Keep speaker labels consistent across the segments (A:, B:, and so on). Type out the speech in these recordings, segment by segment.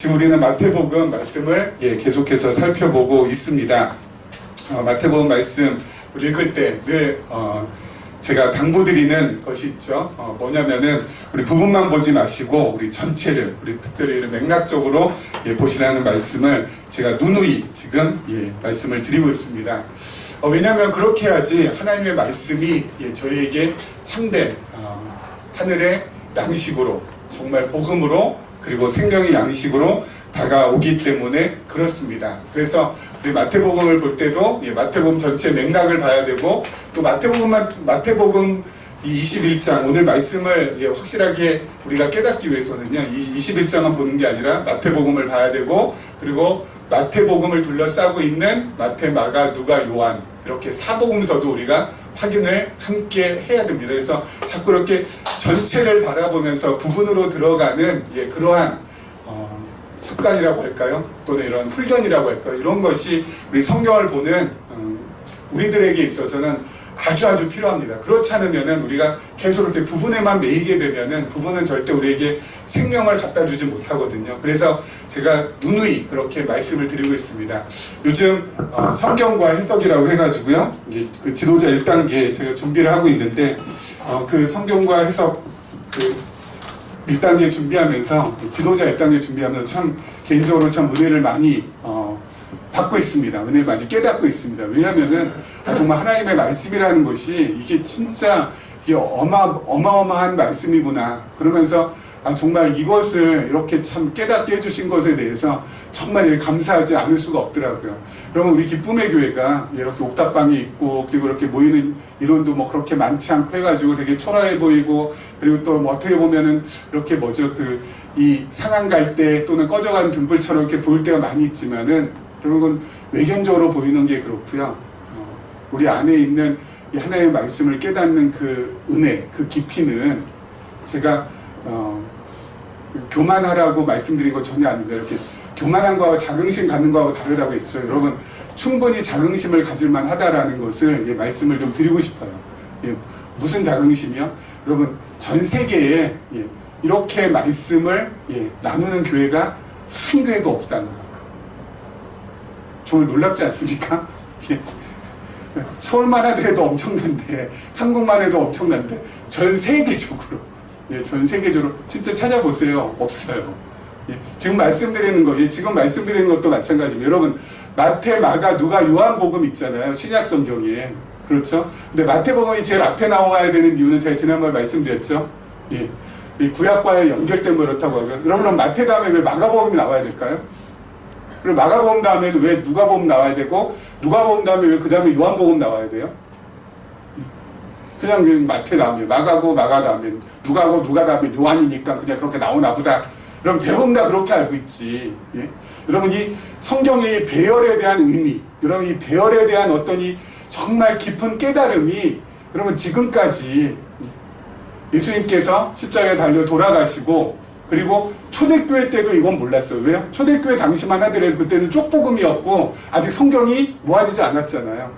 A: 지금 우리는 마태복음 말씀을 계속해서 살펴보고 있습니다. 마태복음 말씀 우리 읽을 때 늘 제가 당부드리는 것이 있죠. 뭐냐면은 우리 부분만 보지 마시고 우리 전체를, 우리 특별히 맥락적으로 보시라는 말씀을 제가 누누이 지금 말씀을 드리고 있습니다. 왜냐하면 그렇게 해야지 하나님의 말씀이 저희에게 참된 하늘의 양식으로, 정말 복음으로, 그리고 생명의 양식으로 다가오기 때문에 그렇습니다. 그래서 우리 마태복음을 볼 때도 마태복음 전체 맥락을 봐야 되고, 또 마태복음 이 21장 오늘 말씀을 확실하게 우리가 깨닫기 위해서는요, 21장은 보는 게 아니라 마태복음을 봐야 되고, 그리고 마태복음을 둘러싸고 있는 마태, 마가, 누가, 요한, 이렇게 사복음서도 우리가 확인을 함께 해야 됩니다. 그래서 자꾸 이렇게 전체를 바라보면서 부분으로 들어가는 그러한 습관이라고 할까요? 또는 이런 훈련이라고 할까요? 이런 것이 우리 성경을 보는 우리들에게 있어서는 아주 필요합니다. 그렇지 않으면은 우리가 계속 이렇게 부분에만 매이게 되면은 부분은 절대 우리에게 생명을 갖다 주지 못하거든요. 그래서 제가 누누이 그렇게 말씀을 드리고 있습니다. 요즘 성경과 해석이라고 해가지고요, 이제 그 지도자 1단계 제가 준비를 하고 있는데, 그 성경과 해석 1단계 준비하면서, 지도자 1단계 준비하면서 참 개인적으로 참 은혜를 많이 받고 있습니다. 은혜를 많이 깨닫고 있습니다. 왜냐하면은 정말 하나님의 말씀이라는 것이 이게 진짜 어마어마한 말씀이구나. 그러면서 정말 이것을 이렇게 참 깨닫게 해주신 것에 대해서 정말 감사하지 않을 수가 없더라고요. 여러분, 우리 기쁨의 교회가 이렇게 옥탑방이 있고, 그리고 이렇게 모이는 인원도 뭐 그렇게 많지 않고 해가지고 되게 초라해 보이고, 그리고 또 뭐 어떻게 보면은 이렇게 이 상한 갈 때 또는 꺼져가는 등불처럼 이렇게 보일 때가 많이 있지만은, 여러분, 외견적으로 보이는 게 그렇고요. 우리 안에 있는 이 하나님의 말씀을 깨닫는 그 은혜, 그 깊이는 제가 교만하라고 말씀드린 거 전혀 아닙니다. 이렇게 교만한 거하고 자긍심 갖는 거하고 다르다고 했죠. 여러분, 충분히 자긍심을 가질만 하다라는 것을 말씀을 좀 드리고 싶어요. 무슨 자긍심이요? 여러분, 전 세계에 이렇게 말씀을 나누는 교회가 한 교회도 없다는 거. 정말 놀랍지 않습니까? 서울만 하더라도 엄청난데, 한국만 해도 엄청난데, 전 세계적으로 진짜 찾아보세요. 없어요. 지금 말씀드리는 것도 마찬가지고, 여러분, 마태, 마가, 누가, 요한복음 있잖아요. 신약 성경에. 그렇죠? 근데 마태복음이 제일 앞에 나와야 되는 이유는 제가 지난번에 말씀드렸죠. 이 구약과의 연결된 거 그렇다고 하고요. 그럼 마태 다음에 왜 마가복음이 나와야 될까요? 그리고 마가복음 다음에도 왜 누가복음 나와야 되고, 누가복음 다음에 왜 그 다음에 요한복음 나와야 돼요? 그냥 마태 다음에 마가고, 마가 다음에 누가고, 누가 다음에 요한이니까 그냥 그렇게 나오나 보다. 여러분, 대부분 다 그렇게 알고 있지. 여러분, 이 성경의 배열에 대한 의미, 여러분, 이 배열에 대한 어떤 이 정말 깊은 깨달음이, 여러분, 지금까지 예수님께서 십자가에 달려 돌아가시고, 그리고 초대교회 때도 이건 몰랐어요. 왜요? 초대교회 당시만 하더라도 그때는 쪽복음이었고 아직 성경이 모아지지 않았잖아요.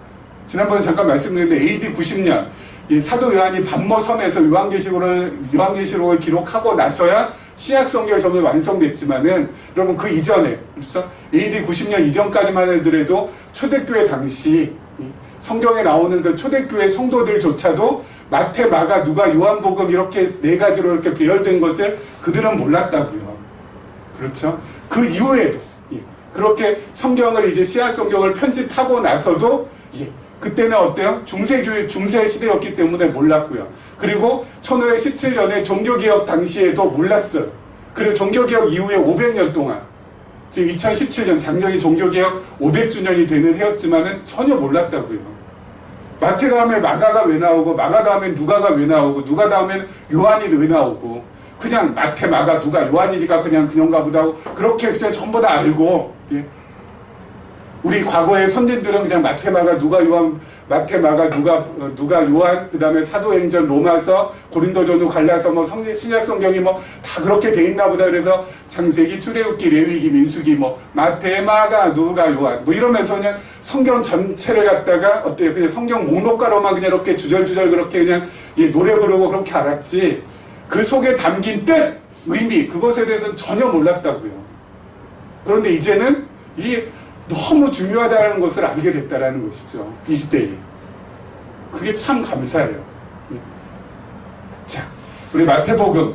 A: 지난번에 잠깐 말씀드렸는데 AD 90년 이 사도 요한이 반모섬에서 요한계시록을 기록하고 나서야 신약 성경이 전부 완성됐지만은, 여러분, 그 이전에, 그렇죠? AD 90년 이전까지만 하더라도 초대교회 당시 성경에 나오는 그 초대교회 성도들조차도 마태, 마가, 누가, 요한복음 이렇게 네 가지로 이렇게 배열된 것을 그들은 몰랐다고요. 그렇죠? 그 이후에도 그렇게 성경을 이제 신약 성경을 편집하고 나서도 그때는 어때요? 중세 시대였기 때문에 몰랐고요. 그리고 1517년에 종교개혁 당시에도 몰랐어요. 그리고 종교개혁 이후에 500년 동안, 지금 2017년 작년이 종교개혁 500주년이 되는 해였지만은 전혀 몰랐다고요. 마태 다음에 마가가 왜 나오고, 마가 다음에 누가가 왜 나오고, 누가 다음에 요한이 왜 나오고, 그냥 마태, 마가, 누가, 요한이니까 그냥가 보다 하고, 그렇게 그냥 전부 다 알고, 우리 과거의 선진들은 그냥 마태, 마가, 누가, 요한, 마태, 마가, 누가, 요한, 그 다음에 사도행전, 로마서, 고린도전서, 갈라서, 뭐 신약 성경이 뭐 다 그렇게 돼 있나 보다. 그래서 창세기, 출애굽기, 레위기, 민수기, 뭐 마태, 마가, 누가, 요한, 뭐 이러면서 그냥 성경 전체를 갖다가 어때요? 그냥 성경 목록가로만 그냥 이렇게 주절주절 그렇게 그냥 노래 부르고 그렇게 알았지, 그 속에 담긴 뜻, 의미, 그것에 대해서는 전혀 몰랐다고요. 그런데 이제는 이게 너무 중요하다는 것을 알게 됐다는 것이죠. 이 시대에. 그게 참 감사해요. 자, 우리 마태복음,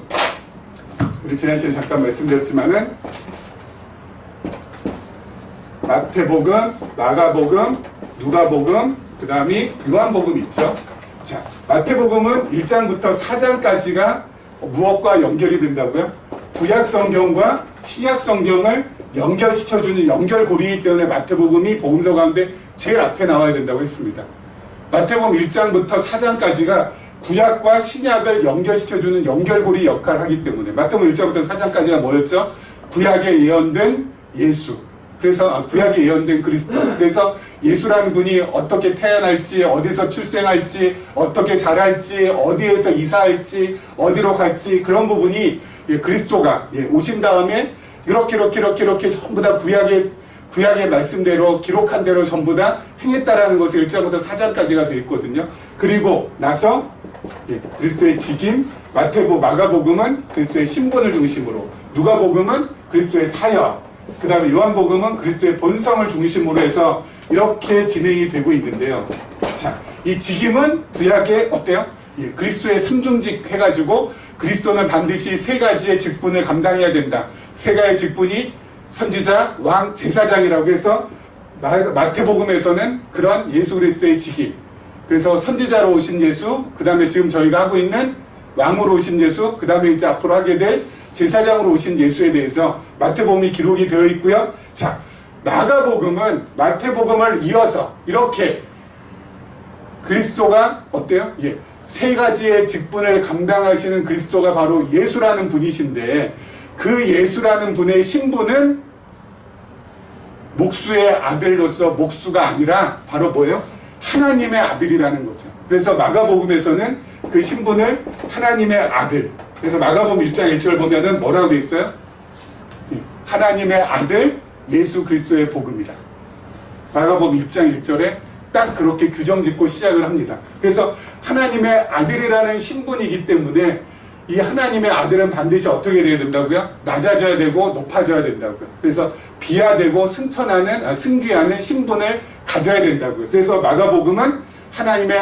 A: 우리 지난 시간에 잠깐 말씀드렸지만은 마태복음, 마가복음, 누가복음, 그 다음에 요한복음 있죠. 자, 마태복음은 1장부터 4장까지가 무엇과 연결이 된다고요? 구약성경과 신약성경을 연결시켜주는 연결고리이기 때문에 마태복음이 복음서 가운데 제일 앞에 나와야 된다고 했습니다. 마태복음 1장부터 4장까지가 구약과 신약을 연결시켜주는 연결고리 역할을 하기 때문에 마태복음 1장부터 4장까지가 뭐였죠? 구약에 예언된 예수. 그래서 구약에 예언된 그리스도. 그래서 예수라는 분이 어떻게 태어날지, 어디서 출생할지, 어떻게 자랄지, 어디에서 이사할지, 어디로 갈지 그런 부분이 그리스도가 오신 다음에 이렇게 전부 다 구약의 말씀대로 기록한 대로 전부 다 행했다라는 것이 1장부터 4장까지가 되어 있거든요. 그리고 나서 그리스도의 직임, 마가복음은 그리스도의 신분을 중심으로, 누가복음은 그리스도의 사역, 그 다음에 요한복음은 그리스도의 본성을 중심으로 해서 이렇게 진행이 되고 있는데요. 자, 이 직임은 구약의 어때요? 그리스도의 삼중직 해가지고 그리스도는 반드시 세 가지의 직분을 감당해야 된다. 세 가지의 직분이 선지자, 왕, 제사장이라고 해서 마태복음에서는 그런 예수 그리스도의 직임, 그래서 선지자로 오신 예수, 그 다음에 지금 저희가 하고 있는 왕으로 오신 예수, 그 다음에 이제 앞으로 하게 될 제사장으로 오신 예수에 대해서 마태복음이 기록이 되어 있고요. 자, 마가복음은 마태복음을 이어서 이렇게 그리스도가 어때요? 세 가지의 직분을 감당하시는 그리스도가 바로 예수라는 분이신데, 그 예수라는 분의 신분은 목수의 아들로서 목수가 아니라 바로 뭐예요? 하나님의 아들이라는 거죠. 그래서 마가복음에서는 그 신분을 하나님의 아들, 그래서 마가복음 1장 1절 보면은 뭐라고 되어 있어요? 하나님의 아들 예수 그리스도의 복음이라. 마가복음 1장 1절에 딱 그렇게 규정 짓고 시작을 합니다. 그래서 하나님의 아들이라는 신분이기 때문에 이 하나님의 아들은 반드시 어떻게 되어야 된다고요? 낮아져야 되고 높아져야 된다고요. 그래서 비하되고 승귀하는 신분을 가져야 된다고요. 그래서 마가복음은 하나님의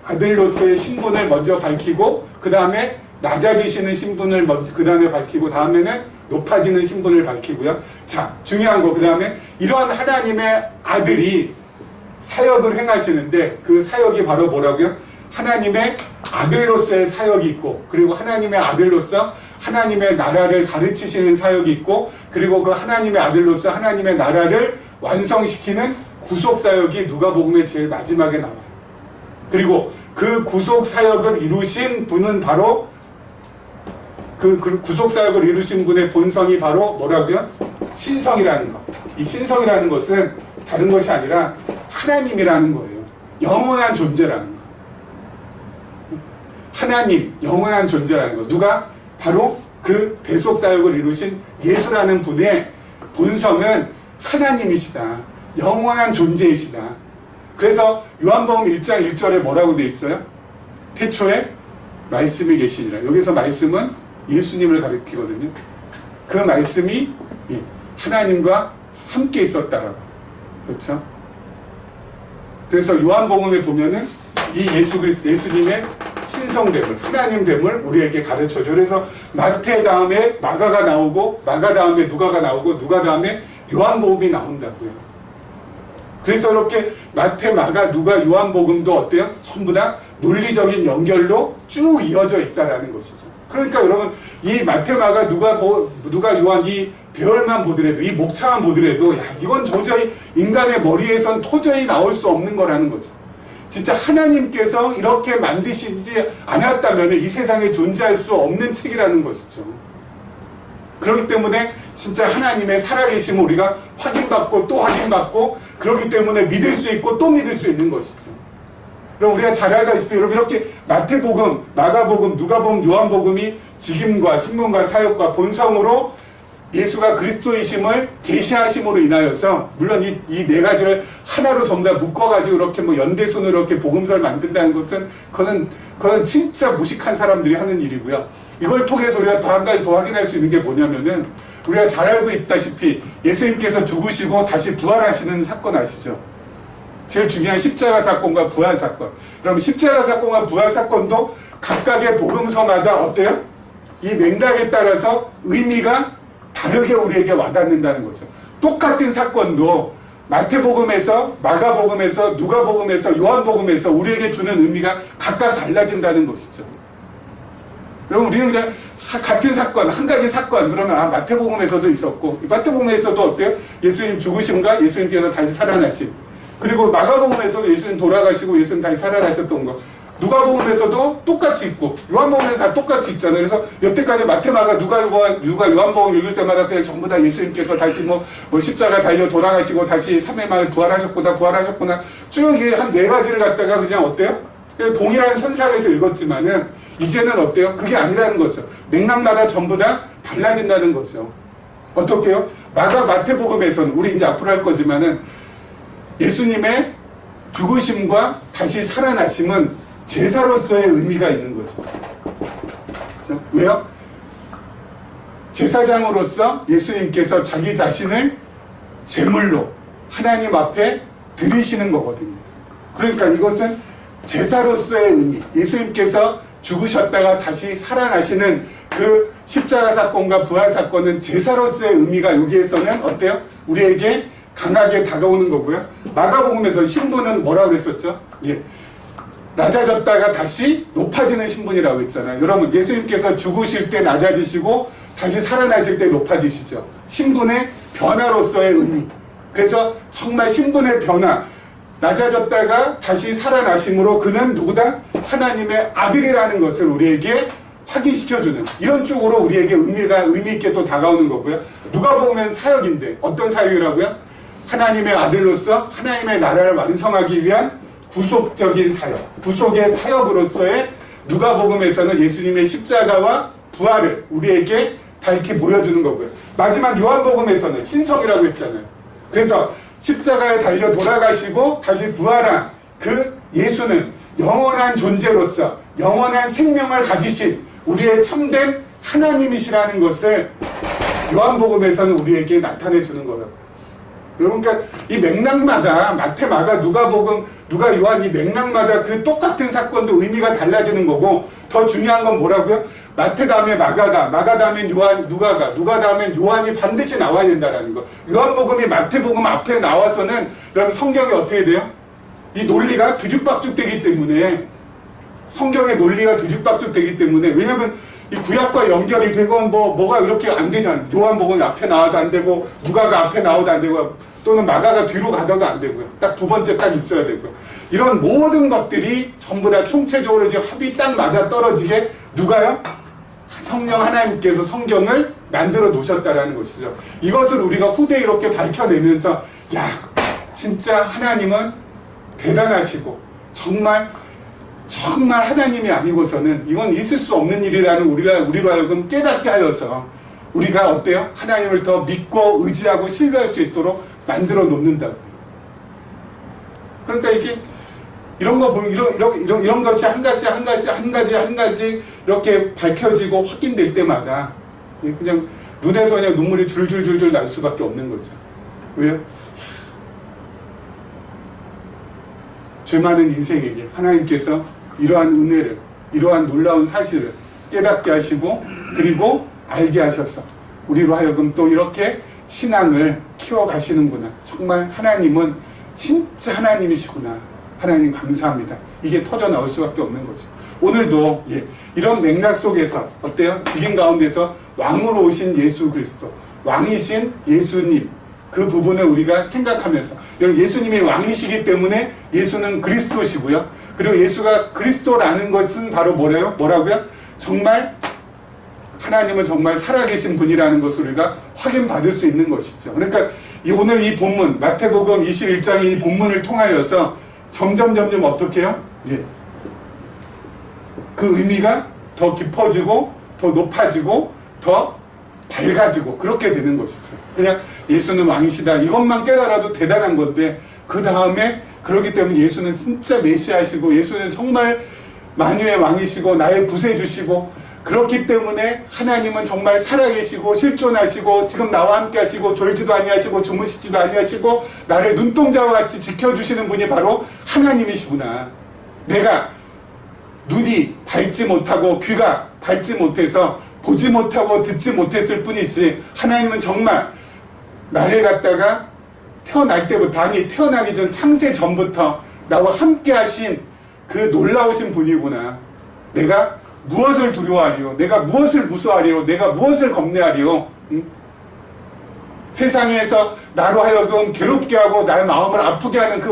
A: 아들로서의 신분을 먼저 밝히고, 그 다음에 낮아지시는 신분을 그 다음에 밝히고, 다음에는 높아지는 신분을 밝히고요. 자, 중요한 거, 그 다음에 이러한 하나님의 아들이 사역을 행하시는데, 그 사역이 바로 뭐라고요? 하나님의 아들로서의 사역이 있고, 그리고 하나님의 아들로서 하나님의 나라를 가르치시는 사역이 있고, 그리고 그 하나님의 아들로서 하나님의 나라를 완성시키는 구속사역이 누가복음의 제일 마지막에 나와요. 그리고 그 구속사역을 이루신 분은 바로 그 구속사역을 이루신 분의 본성이 바로 뭐라고요? 신성이라는 것. 이 신성이라는 것은 다른 것이 아니라 하나님이라는 거예요. 영원한 존재라는 거. 하나님, 영원한 존재라는 거. 누가? 바로 그 배속사역을 이루신 예수라는 분의 본성은 하나님이시다. 영원한 존재이시다. 그래서 요한복음 1장 1절에 뭐라고 되어 있어요? 태초에 말씀이 계시니라. 여기서 말씀은 예수님을 가리키거든요. 그 말씀이 하나님과 함께 있었다라고. 그렇죠? 그래서 요한복음에 보면은 이 예수님의 신성됨을, 하나님됨을 우리에게 가르쳐줘. 그래서 마태 다음에 마가가 나오고, 마가 다음에 누가가 나오고, 누가 다음에 요한복음이 나온다고요. 그래서 이렇게 마태, 마가, 누가, 요한복음도 어때요? 전부 다 논리적인 연결로 쭉 이어져 있다라는 것이죠. 그러니까 여러분, 이 마태, 마가, 누가, 요한 이 배열만 보더라도, 이 목차만 보더라도, 이건 도저히 인간의 머리에선 도저히 나올 수 없는 거라는 거죠. 진짜 하나님께서 이렇게 만드시지 않았다면 이 세상에 존재할 수 없는 책이라는 것이죠. 그렇기 때문에 진짜 하나님의 살아계심을 우리가 확인받고 또 확인받고, 그렇기 때문에 믿을 수 있고 또 믿을 수 있는 것이죠. 그럼 우리가 잘 알다시피 여러분, 이렇게 마태복음, 마가복음, 누가복음, 요한복음이 직임과 신분과 사역과 본성으로 예수가 그리스도이심을 계시하심으로 인하여서 물론 이 네 가지를 하나로 전부 다 묶어가지고 이렇게 뭐 연대순으로 이렇게 복음서를 만든다는 것은 그건 진짜 무식한 사람들이 하는 일이고요. 이걸 통해서 우리가 더 한 가지 더 확인할 수 있는 게 뭐냐면은 우리가 잘 알고 있다시피 예수님께서 죽으시고 다시 부활하시는 사건 아시죠? 제일 중요한 십자가 사건과 부활 사건. 그럼 십자가 사건과 부활 사건도 각각의 복음서마다 어때요? 이 맥락에 따라서 의미가 다르게 우리에게 와닿는다는 거죠. 똑같은 사건도 마태복음에서, 마가복음에서, 누가복음에서, 요한복음에서 우리에게 주는 의미가 각각 달라진다는 것이죠. 그럼 우리는 그냥 같은 사건, 한 가지 사건, 그러면 마태복음에서도 있었고, 마태복음에서도 어때요? 예수님 죽으심과 예수님께서 다시 살아나심. 그리고 마가복음에서도 예수님 돌아가시고 예수님 다시 살아나셨던 거. 누가복음에서도 똑같이 있고 요한복음에서 다 똑같이 있잖아요. 그래서 여태까지 마태, 마가, 누가 요한복음 읽을 때마다 그냥 전부 다 예수님께서 다시 뭐 십자가 달려 돌아가시고 다시 3일 만에 부활하셨구나 쭉 한 네 가지를 갖다가 그냥 어때요? 그냥 동일한 선상에서 읽었지만은 이제는 어때요? 그게 아니라는 거죠. 맥락마다 전부 다 달라진다는 거죠. 어떻게요? 마태복음에서는 우리 이제 앞으로 할 거지만은 예수님의 죽으심과 다시 살아나심은 제사로서의 의미가 있는 거죠. 그렇죠? 왜요? 제사장으로서 예수님께서 자기 자신을 제물로 하나님 앞에 드리시는 거거든요. 그러니까 이것은 제사로서의 의미, 예수님께서 죽으셨다가 다시 살아나시는 그 십자가 사건과 부활 사건은 제사로서의 의미가 여기에서는 어때요? 우리에게 강하게 다가오는 거고요. 마가복음에서 신부는 뭐라고 그랬었죠? 예. 낮아졌다가 다시 높아지는 신분이라고 했잖아요. 여러분, 예수님께서 죽으실 때 낮아지시고 다시 살아나실 때 높아지시죠. 신분의 변화로서의 의미. 그래서 정말 신분의 변화, 낮아졌다가 다시 살아나심으로 그는 누구다? 하나님의 아들이라는 것을 우리에게 확인시켜주는 이런 쪽으로 우리에게 의미 있게 또 다가오는 거고요. 누가복음은 사역인데 어떤 사역이라고요? 하나님의 아들로서 하나님의 나라를 완성하기 위한 구속적인 사역, 구속의 사역으로서의 누가복음에서는 예수님의 십자가와 부활을 우리에게 밝히 보여주는 거고요. 마지막 요한복음에서는 신성이라고 했잖아요. 그래서 십자가에 달려 돌아가시고 다시 부활한 그 예수는 영원한 존재로서 영원한 생명을 가지신 우리의 참된 하나님이시라는 것을 요한복음에서는 우리에게 나타내 주는 거예요. 여러분, 그러니까 이 맥락마다 마태, 마가, 누가복음, 누가, 요한 이 맥락마다 그 똑같은 사건도 의미가 달라지는 거고 더 중요한 건 뭐라고요? 마태 다음에 마가가, 마가 다음에 요한, 누가 다음에 요한이 반드시 나와야 된다는 거. 요한복음이 마태복음 앞에 나와서는 여러분 성경이 어떻게 돼요? 이 논리가 뒤죽박죽되기 때문에 성경의 논리가 뒤죽박죽되기 때문에 왜냐면 이 구약과 연결이 되고 뭐가 이렇게 안 되잖아요. 요한복음이 앞에 나와도 안 되고 누가가 앞에 나와도 안 되고 또는 마가가 뒤로 가도 안 되고요. 딱 두 번째 딱 있어야 되고요. 이런 모든 것들이 전부 다 총체적으로 이제 합이 딱 맞아 떨어지게 누가요? 성령 하나님께서 성경을 만들어 놓으셨다라는 것이죠. 이것을 우리가 후대에 이렇게 밝혀내면서 야, 진짜 하나님은 대단하시고 정말 하나님이 아니고서는 이건 있을 수 없는 일이라는 우리로 하여금 깨닫게 하여서 우리가 어때요? 하나님을 더 믿고 의지하고 신뢰할 수 있도록 만들어 놓는다고요. 그러니까 이게 이런 거 보면 이런 것이 한 가지 이렇게 밝혀지고 확인될 때마다 그냥 눈에서 그냥 눈물이 줄줄줄줄 날 수밖에 없는 거죠. 왜요? 죄 많은 인생에게 하나님께서 이러한 은혜를, 이러한 놀라운 사실을 깨닫게 하시고 그리고 알게 하셔서 우리로 하여금 또 이렇게 신앙을 키워가시는구나. 정말 하나님은 진짜 하나님이시구나. 하나님 감사합니다. 이게 터져 나올 수밖에 없는 거죠. 오늘도 이런 맥락 속에서 어때요? 지금 가운데서 왕으로 오신 예수 그리스도, 왕이신 예수님, 그 부분을 우리가 생각하면서 여러분, 예수님이 왕이시기 때문에 예수는 그리스도시고요. 그리고 예수가 그리스도라는 것은 바로 뭐라고요? 정말 하나님은 정말 살아계신 분이라는 것을 우리가 확인받을 수 있는 것이죠. 그러니까 오늘 이 본문 마태복음 21장의 이 본문을 통하여서 점점 어떻게 해요? 그 의미가 더 깊어지고 더 높아지고 더 밝아지고 그렇게 되는 것이죠. 그냥 예수는 왕이시다 이것만 깨달아도 대단한 건데 그 다음에 그렇기 때문에 예수는 진짜 메시아시고 예수는 정말 만유의 왕이시고 나의 구세주시고 그렇기 때문에 하나님은 정말 살아계시고 실존하시고 지금 나와 함께 하시고 졸지도 아니하시고 주무시지도 아니하시고 나를 눈동자와 같이 지켜주시는 분이 바로 하나님이시구나. 내가 눈이 밟지 못하고 귀가 밟지 못해서 보지 못하고 듣지 못했을 뿐이지 하나님은 정말 나를 갖다가 태어날 때부터 아니 태어나기 전 창세 전부터 나와 함께 하신 그 놀라우신 분이구나. 내가 무엇을 두려워하리요? 내가 무엇을 무서워하리요? 내가 무엇을 겁내하리요? 응? 세상에서 나로 하여금 괴롭게 하고 나의 마음을 아프게 하는 그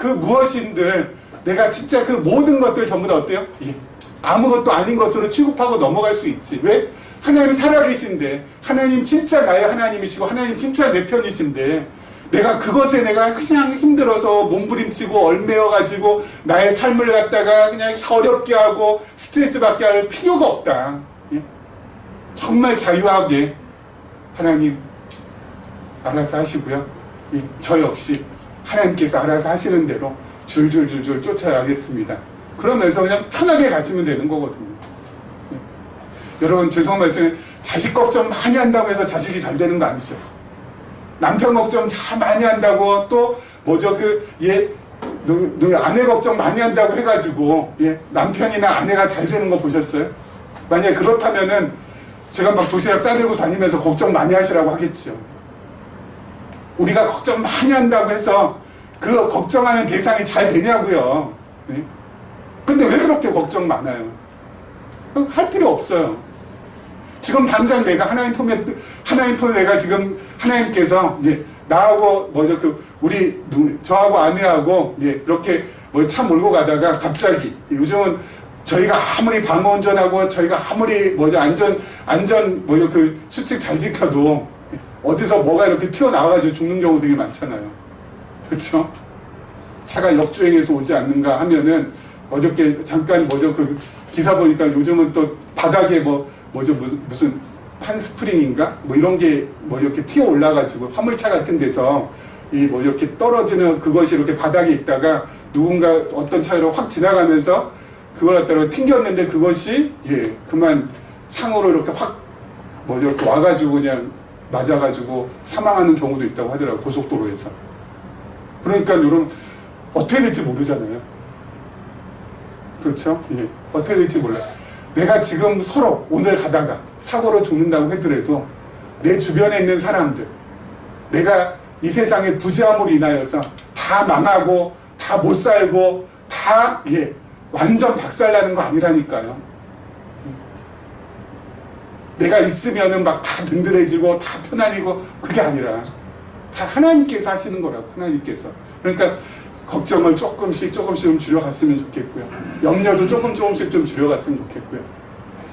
A: 무엇인들 내가 진짜 그 모든 것들 전부 다 어때요? 예. 아무것도 아닌 것으로 취급하고 넘어갈 수 있지. 왜? 하나님 살아계신데 하나님 진짜 나의 하나님이시고 하나님 진짜 내 편이신데 내가 그것에 내가 그냥 힘들어서 몸부림치고 얼매여가지고 나의 삶을 갖다가 그냥 어렵게 하고 스트레스 받게 할 필요가 없다. 예? 정말 자유하게 하나님 알아서 하시고요. 예, 저 역시 하나님께서 알아서 하시는 대로 줄줄줄줄 쫓아가겠습니다. 그러면서 그냥 편하게 가시면 되는 거거든요. 예. 여러분 죄송한 말씀에 자식 걱정 많이 한다고 해서 자식이 잘 되는 거 아니죠. 남편 걱정 참 많이 한다고 또 뭐죠 너 아내 걱정 많이 한다고 해가지고 예, 남편이나 아내가 잘 되는 거 보셨어요? 만약에 그렇다면은 제가 막 도시락 싸들고 다니면서 걱정 많이 하시라고 하겠죠. 우리가 걱정 많이 한다고 해서 그 걱정하는 대상이 잘 되냐고요. 네? 근데 왜 그렇게 걱정 많아요? 할 필요 없어요. 지금 당장 내가 하나님 품에 내가 지금 하나님께서 이제 나하고 뭐죠 저하고 아내하고 이제 이렇게 뭐 차 몰고 가다가 갑자기 요즘은 저희가 아무리 방어 운전하고 저희가 아무리 뭐죠 안전 뭐죠 수칙 잘 지켜도 어디서 뭐가 이렇게 튀어나와가지고 죽는 경우 되게 많잖아요. 그렇죠? 차가 역주행해서 오지 않는가 하면은 어저께 잠깐 뭐죠 기사 보니까 요즘은 또 바닥에 무슨 판스프링인가 뭐 이런 게 뭐 이렇게 튀어 올라가지고 화물차 같은 데서 이렇게 떨어지는 그것이 이렇게 바닥에 있다가 누군가 어떤 차로 확 지나가면서 그걸 갖다가 튕겼는데 그것이 그만 창으로 이렇게 확 이렇게 와가지고 그냥 맞아가지고 사망하는 경우도 있다고 하더라고요. 고속도로에서. 그러니까 여러분 어떻게 될지 모르잖아요. 그렇죠? 예. 어떻게 될지 몰라요. 내가 지금 서로 오늘 가다가 사고로 죽는다고 하더라도 내 주변에 있는 사람들 내가 이 세상의 부재함으로 인하여서 다 망하고 다 못 살고 다 완전 박살나는 거 아니라니까요. 내가 있으면은 막 다 든든해지고 다 편안해지고 그게 아니라 다 하나님께서 하시는 거라고. 하나님께서. 그러니까 걱정을 조금씩 좀 줄여갔으면 좋겠고요. 염려도 조금씩 좀 줄여갔으면 좋겠고요.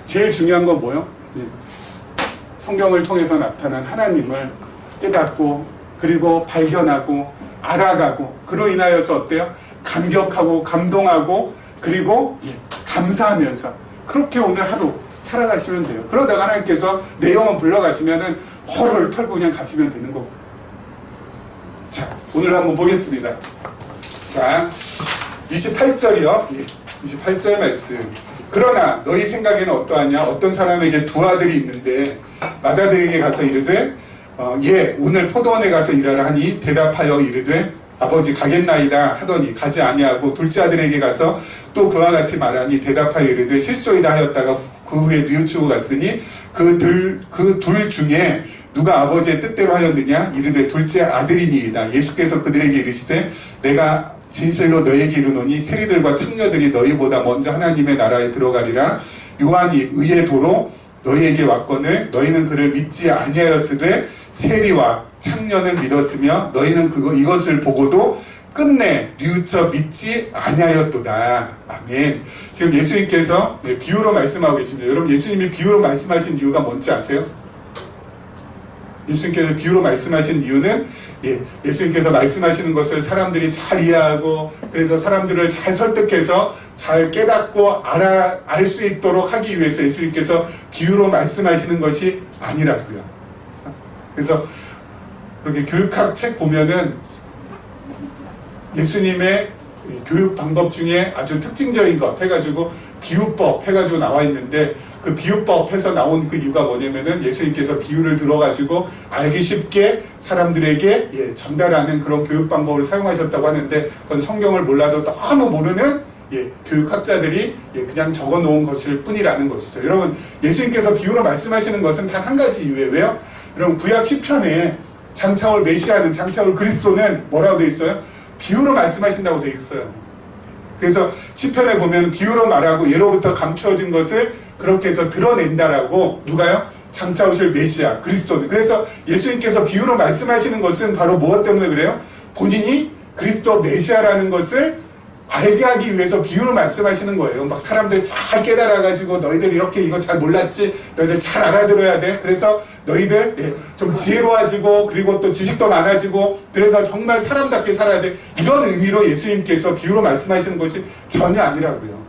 A: 제일 중요한 건 뭐요? 성경을 통해서 나타난 하나님을 깨닫고 그리고 발견하고 알아가고 그로 인하여서 어때요? 감격하고 감동하고 그리고 감사하면서 그렇게 오늘 하루 살아가시면 돼요. 그러다가 하나님께서 내 영혼 불러가시면은 허를 털고 그냥 가시면 되는 거고. 자, 오늘 한번 보겠습니다. 자, 28절이요. 28절 말씀. 그러나 너희 생각에는 어떠하냐? 어떤 사람에게 두 아들이 있는데 맏아들에게 가서 이르되 오늘 포도원에 가서 일하라 하니 대답하여 이르되 아버지 가겠나이다 하더니 가지 아니하고 둘째 아들에게 가서 또 그와 같이 말하니 대답하여 이르되 실소이다 하였다가 그 후에 뉘우치고 갔으니 그 둘 중에 누가 아버지의 뜻대로 하였느냐? 이르되 둘째 아들이니이다. 예수께서 그들에게 이르시되 내가 진실로 너희에게 이르노니 세리들과 청녀들이 너희보다 먼저 하나님의 나라에 들어가리라. 요한이 의의 도로 너희에게 왔거늘 너희는 그를 믿지 아니하였으되 세리와 창녀는 믿었으며 너희는 이것을 보고도 끝내 뉘우쳐 믿지 아니하였도다. 아멘. 지금 예수님께서 비유로 말씀하고 계십니다. 여러분 예수님이 비유로 말씀하신 이유가 뭔지 아세요? 예수님께서 비유로 말씀하신 이유는 예수님께서 말씀하시는 것을 사람들이 잘 이해하고 그래서 사람들을 잘 설득해서 잘 깨닫고 알 수 있도록 하기 위해서 예수님께서 비유로 말씀하시는 것이 아니라고요. 그래서 이렇게 교육학 책 보면은 예수님의 교육 방법 중에 아주 특징적인 것 해가지고 비유법 해가지고 나와 있는데, 그 비유법에서 나온 그 이유가 뭐냐면은 예수님께서 비유를 들어가지고 알기 쉽게 사람들에게 전달하는 그런 교육 방법을 사용하셨다고 하는데, 그건 성경을 몰라도 너무 모르는 교육학자들이 그냥 적어 놓은 것일 뿐이라는 것이죠. 여러분, 예수님께서 비유로 말씀하시는 것은 단 한 가지 이유예요. 왜요? 여러분, 구약 시편에 장차올 메시아는, 장차올 그리스도는 뭐라고 되어 있어요? 비유로 말씀하신다고 되어 있어요. 그래서 시편에 보면 비유로 말하고 예로부터 감추어진 것을 그렇게 해서 드러낸다라고, 누가요? 장차 오실 메시아 그리스도는. 그래서 예수님께서 비유로 말씀하시는 것은 바로 무엇 때문에 그래요? 본인이 그리스도 메시아라는 것을 알게 하기 위해서 비유로 말씀하시는 거예요. 막 사람들 잘 깨달아가지고 너희들 이렇게 이거 잘 몰랐지? 너희들 잘 알아들어야 돼. 그래서 너희들 좀 지혜로워지고 그리고 또 지식도 많아지고 그래서 정말 사람답게 살아야 돼. 이런 의미로 예수님께서 비유로 말씀하시는 것이 전혀 아니라고요.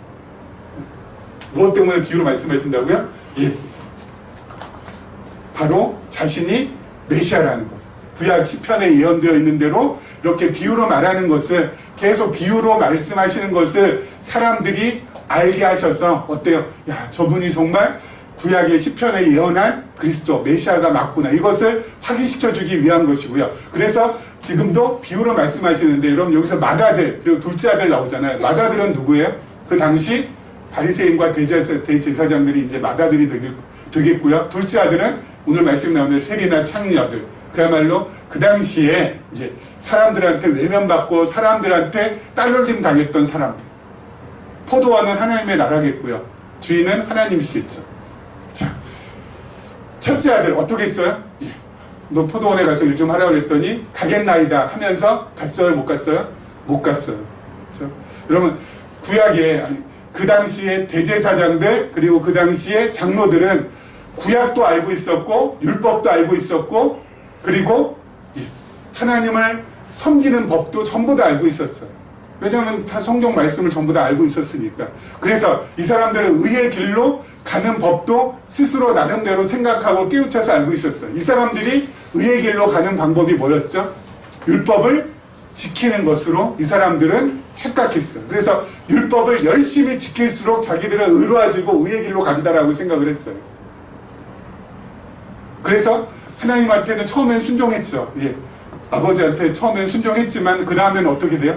A: 무엇 때문에 비유로 말씀하신다고요? 바로 자신이 메시아라는 것. 구약 시편에 예언되어 있는 대로 이렇게 비유로 말하는 것을, 계속 비유로 말씀하시는 것을 사람들이 알게 하셔서 어때요? 야, 저분이 정말 구약의 시편에 예언한 그리스도 메시아가 맞구나, 이것을 확인시켜주기 위한 것이고요. 그래서 지금도 비유로 말씀하시는데, 여러분 여기서 맏아들 그리고 둘째 아들 나오잖아요. 맏아들은 누구예요? 그 당시 바리새인과 대제사장들이 이제 맏아들이 되겠고요. 둘째 아들은 오늘 말씀에 나오는 세리나 창녀들, 그야말로 그 당시에 이제 사람들한테 외면받고 사람들한테 딸놀림 당했던 사람들. 포도원은 하나님의 나라겠고요. 주인은 하나님이시겠죠. 자, 첫째 아들 어떻게 했어요? 너 포도원에 가서 일 좀 하라고 그랬더니 가겠나이다 하면서 갔어요? 못 갔어요? 못 갔어요. 그렇죠? 여러분, 구약에 그 당시에 대제사장들 그리고 그 당시에 장로들은 구약도 알고 있었고 율법도 알고 있었고 그리고 하나님을 섬기는 법도 전부 다 알고 있었어요. 왜냐하면 다 성경 말씀을 전부 다 알고 있었으니까. 그래서 이 사람들은 의의 길로 가는 법도 스스로 나름대로 생각하고 깨우쳐서 알고 있었어요. 이 사람들이 의의 길로 가는 방법이 뭐였죠? 율법을 지키는 것으로 이 사람들은 착각했어요. 그래서 율법을 열심히 지킬수록 자기들은 의로워지고 의의 길로 간다라고 생각을 했어요. 그래서 하나님한테는 처음엔 순종했죠. 아버지한테 처음엔 순종했지만 그 다음에는 어떻게 돼요?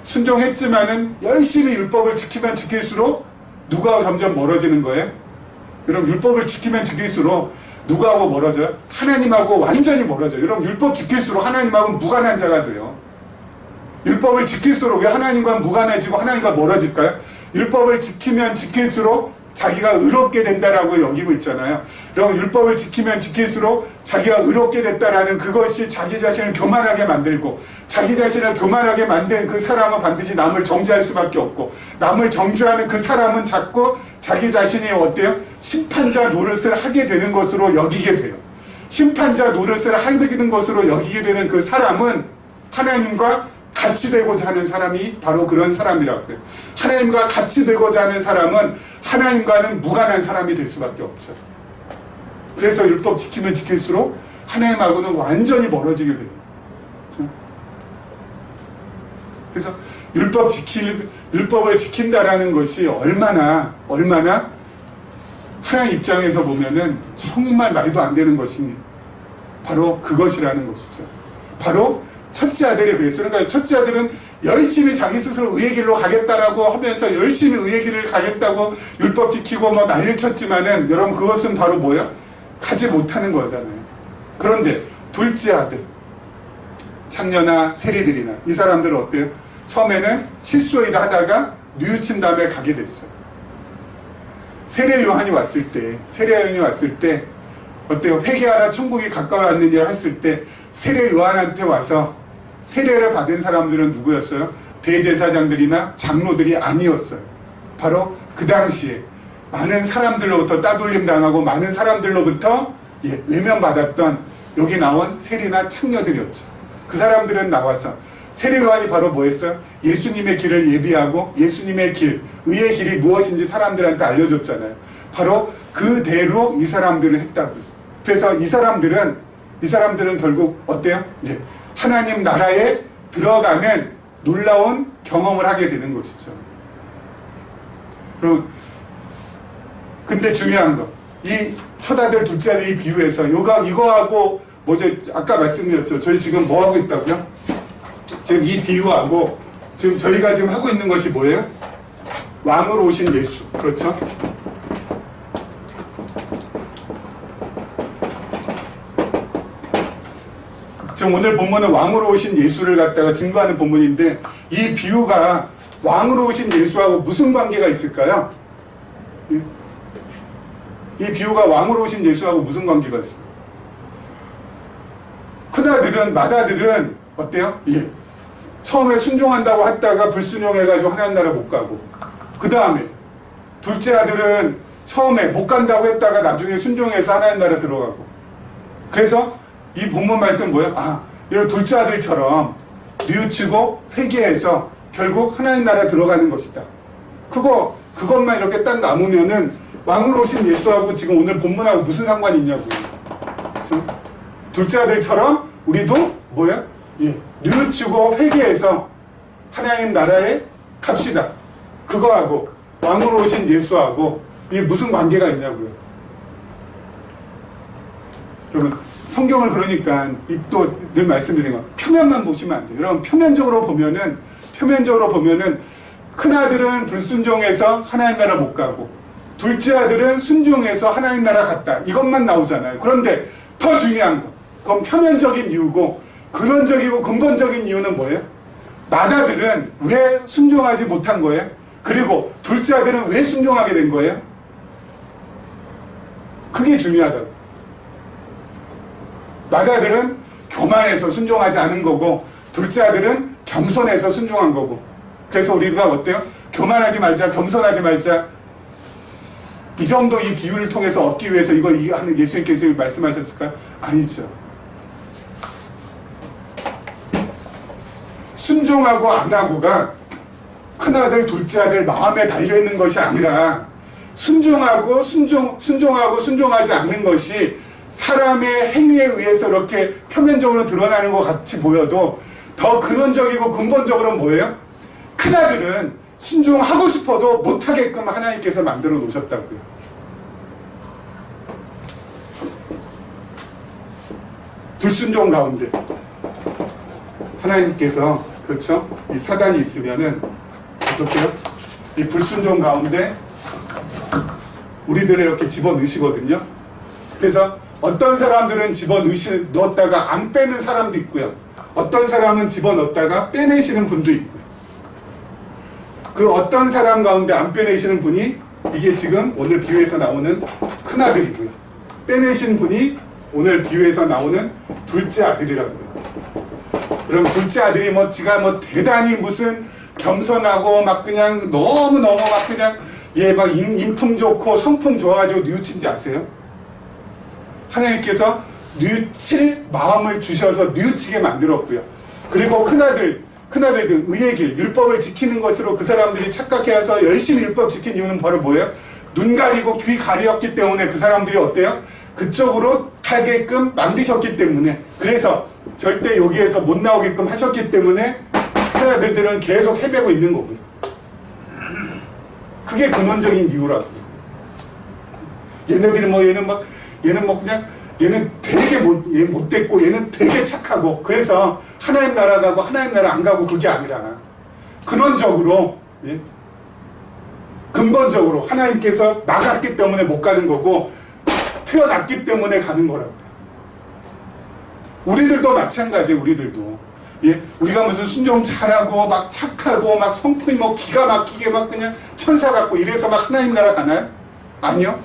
A: 순종했지만은 열심히 율법을 지키면 지킬수록 누구하고 점점 멀어지는 거예요? 여러분, 율법을 지키면 지킬수록 누구하고 멀어져요? 하나님하고 완전히 멀어져요. 여러분, 율법 지킬수록 하나님하고 무관한 자가 돼요. 율법을 지킬수록 왜 하나님과 무관해지고 하나님과 멀어질까요? 율법을 지키면 지킬수록 자기가 의롭게 된다라고 여기고 있잖아요. 여러분, 율법을 지키면 지킬수록 자기가 의롭게 됐다라는 그것이 자기 자신을 교만하게 만들고, 자기 자신을 교만하게 만든 그 사람은 반드시 남을 정죄할 수밖에 없고, 남을 정죄하는 그 사람은 자꾸 자기 자신이 어때요? 심판자 노릇을 하게 되는 것으로 여기게 돼요. 심판자 노릇을 하게 되는 것으로 여기게 되는 그 사람은 하나님과 같이 되고자 하는 사람이 바로 그런 사람이라고 해요. 하나님과 같이 되고자 하는 사람은 하나님과는 무관한 사람이 될 수밖에 없죠. 그래서 율법 지키면 지킬수록 하나님하고는 완전히 멀어지게 돼요. 그래서 율법을 지킨다라는 것이 얼마나 하나님 입장에서 보면은 정말 말도 안 되는 것입니다. 바로 그것이라는 것이죠. 바로 첫째 아들이 그랬어요. 그러니까 첫째 아들은 열심히 자기 스스로 의의 길로 가겠다라고 하면서 열심히 의의 길을 가겠다고 율법 지키고 뭐 난리를 쳤지만은, 여러분, 그것은 바로 뭐예요? 가지 못하는 거잖아요. 그런데 둘째 아들, 창녀나 세리들이나 이 사람들은 어때요? 처음에는 실수이다 하다가 뉘우친 다음에 가게 됐어요. 세례 요한이 왔을 때 어때요? 회개하라 천국이 가까워왔느니라 했을 때 세례 요한한테 와서 세례를 받은 사람들은 누구였어요? 대제사장들이나 장로들이 아니었어요. 바로 그 당시에 많은 사람들로부터 따돌림 당하고 많은 사람들로부터 외면받았던 여기 나온 세리나 창녀들이었죠. 그 사람들은 나와서 세례 요한이 바로 뭐였어요? 예수님의 길을 예비하고 예수님의 길, 의의 길이 무엇인지 사람들한테 알려줬잖아요. 바로 그대로 이 사람들을 했다고요. 그래서 이 사람들은 결국 어때요? 네. 하나님 나라에 들어가는 놀라운 경험을 하게 되는 것이죠. 그리고 근데 중요한 거, 이 첫 아들, 둘째 아들 이 비유에서 이거하고 뭐죠? 아까 말씀드렸죠. 저희 지금 뭐 하고 있다고요? 지금 이 비유하고 지금 저희가 지금 하고 있는 것이 뭐예요? 왕으로 오신 예수. 그렇죠? 지금 오늘 본문은 왕으로 오신 예수를 갖다가 증거하는 본문인데, 이 비유가 왕으로 오신 예수하고 무슨 관계가 있을까요? 이 비유가 왕으로 오신 예수하고 무슨 관계가 있어요? 큰아들은, 맏아들은 어때요? 예. 처음에 순종한다고 했다가 불순종해가지고 하나님 나라 못 가고, 그 다음에 둘째 아들은 처음에 못 간다고 했다가 나중에 순종해서 하나님 나라 들어가고. 그래서 이 본문 말씀은 뭐예요? 이런 둘째 아들처럼 뉘우치고 회개해서 결국 하나님 나라 들어가는 것이다. 그것만 이렇게 딱 남으면은 왕으로 오신 예수하고 지금 오늘 본문하고 무슨 상관이 있냐고요. 둘째 아들처럼 우리도 뭐야? 예, 뉘우치고 회개해서 하나님 나라에 갑시다. 그거하고 왕으로 오신 예수하고 이게 무슨 관계가 있냐고요. 여러분, 성경을 그러니까 또 늘 말씀드린 거 표면만 보시면 안 돼요. 여러분, 표면적으로 보면은 큰아들은 불순종해서 하나님 나라 못 가고, 둘째 아들은 순종해서 하나님 나라 갔다. 이것만 나오잖아요. 그런데 더 중요한 거, 그건 표면적인 이유고, 근원적이고 근본적인 이유는 뭐예요? 맏아들은 왜 순종하지 못한 거예요? 그리고 둘째 아들은 왜 순종하게 된 거예요? 그게 중요하다고. 맏아들은 교만해서 순종하지 않은 거고, 둘째 아들은 겸손해서 순종한 거고. 그래서 우리가 어때요? 교만하지 말자, 겸손하지 말자. 이 정도 이 비유를 통해서 얻기 위해서 이거 하는 예수님께서 말씀하셨을까요? 아니죠. 순종하고 안 하고가 큰아들, 둘째 아들 마음에 달려있는 것이 아니라, 순종하고 순종하지 않는 것이 사람의 행위에 의해서 이렇게 표면적으로 드러나는 것 같이 보여도 더 근원적이고 근본적으로는 뭐예요? 큰아들은 순종하고 싶어도 못하게끔 하나님께서 만들어 놓으셨다고요. 불순종 가운데 하나님께서, 그렇죠? 이 사단이 있으면은 어떻게요? 이 불순종 가운데 우리들을 이렇게 집어넣으시거든요. 그래서 어떤 사람들은 집어넣었다가 안 빼는 사람도 있고요. 어떤 사람은 집어넣었다가 빼내시는 분도 있고요. 그 어떤 사람 가운데 안 빼내시는 분이 이게 지금 오늘 비유에서 나오는 큰아들이고요. 빼내신 분이 오늘 비유에서 나오는 둘째 아들이라고요. 그럼 둘째 아들이 지가 대단히 무슨 겸손하고 막 그냥 너무너무 막 그냥 막 인품 좋고 성품 좋아가지고 뉘우친지 아세요? 하나님께서 뉘우칠 마음을 주셔서 뉘우치게 만들었고요. 그리고 큰아들들 의의 길, 율법을 지키는 것으로 그 사람들이 착각해서 열심히 율법 지킨 이유는 바로 뭐예요? 눈 가리고 귀 가리었기 때문에 그 사람들이 어때요? 그쪽으로 가게끔 만드셨기 때문에, 그래서 절대 여기에서 못 나오게끔 하셨기 때문에 큰아들들은 계속 헤매고 있는 거고요. 그게 근원적인 이유라고요. 얘네들이 얘는 되게 못됐고 얘는 되게 착하고, 그래서 하나님 나라 가고 하나님 나라 안 가고, 그게 아니라 근원적으로, 근본적으로 하나님께서 막았기 때문에 못 가는 거고, 태어났기 때문에 가는 거라고요. 우리들도 마찬가지예요. 우리가 무슨 순종 잘하고 막 착하고 막 성품이 기가 막히게 막 그냥 천사 같고 이래서 막 하나님 나라 가나요? 아니요.